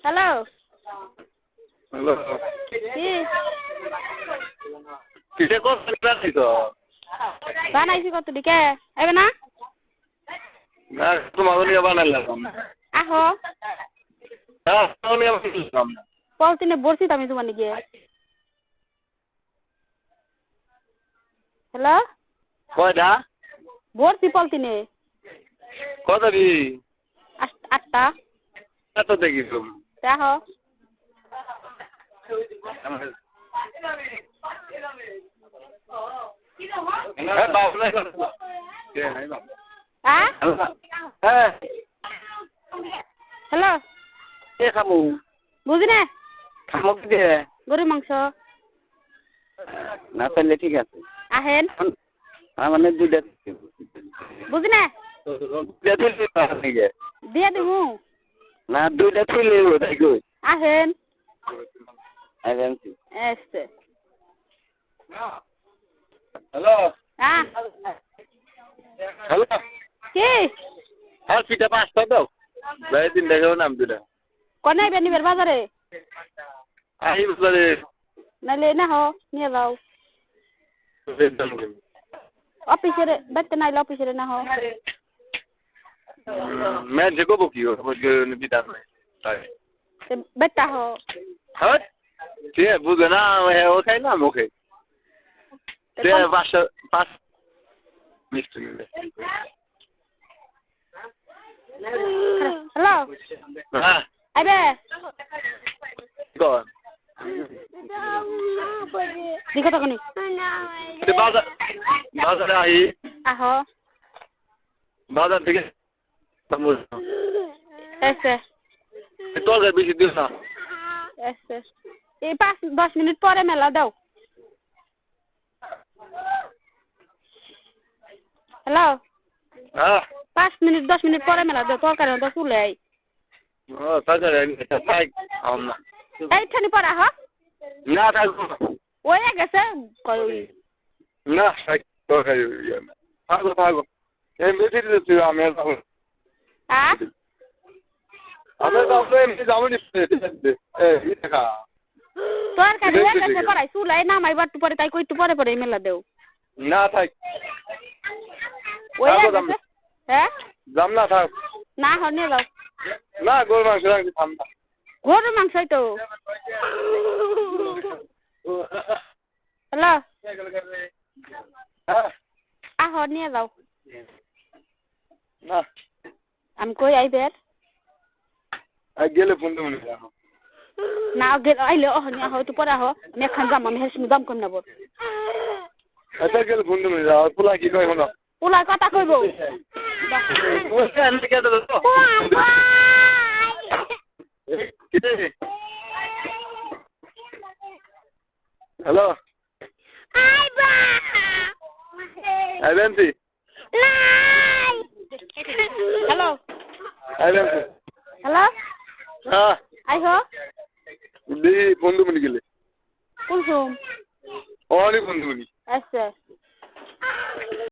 hello hello কি কিসে করছেন রাখি তো বানাইছি কত দিকে এবে না না তোমার নিয়ে বানাইলাম আহো হ্যাঁ তোমার নিয়ে বানাইলাম পলতিনে বসি তো আমি তোমার গিয়ে হ্যালো কয়টা বসি পলতিনে কত দি 8টা এত দেখিলাম দেখো হ্যাঁ হ্যালো কে খাবো বুঝি না খাবো কি দিয়ে গরু মাংস না তাহলে ঠিক আছে আহেন মানে দুইটা বুঝি না দিয়ে দিমু না দুইটা তুলে তাই কই আহেন আইএমসি এসে হ্যালো হ্যাঁ হ্যালো কি আর পিঠা 5টা দাও ভাই 3টা খাও নাম দুটা কোনে বেনিবের বাজারে আই বাজারে নালে না হো নিয়ে যাও অফিসের বেতে নাইলে অফিসের না হো मैं जगह बुकी हो मुझे निबिदा में ताई बेटा हो हाँ ठीक है बुझना है वो कहीं ना मुझे ठीक है पास मिस्टर में हेलो हाँ अबे कौन दिखा तो कौन ते बाजार आई आहो बाजार ठीक है समझ ऐसे तो अगर बीच दिन ना ऐसे ये 5-10 मिनट परे मेला दो हेलो हाँ 5 मिनट 10 मिनट परे मेला दो तो कारण तो चले आई ताजा है ताई हम ना এই ঠানি পড়া হ ना ताई ওই গেছে কই না তো খাই ভাগো ভাগো এই মেথি দিতে আমি যাবো আ আমি যাবো এমনি যাবো নি এই টাকা তোর কাছে গেছে পড়াই চুলাই নামাইবার তো পরে তাই কইতে পরে মেলা দেও না থাক ওই গেছে হ্যাঁ যাম না থাক না হ নিয়ে যাও না গরু মাংস রাখছি ঠান্ডা গরুর মাংসই তো হ্যালো আহ নিয়ে যাও না আমি কই আইবে গেলে ফোন দেবো না গেলে আইলে অহনি আহ তো পরে আহ আমি এখন যাম আমি হেসমি দাম কম নেব আচ্ছা গেলে ফোন দেবো পোলা কি কয় শোনো পোলা কথা কইব হ্যালো আইবেনসি হ্যালো আইবেনসি হ্যালো হ্যাঁ আইহো দি বন্ধু মনি গেলে কুলসুম অনেক বন্ধু মনি আচ্ছা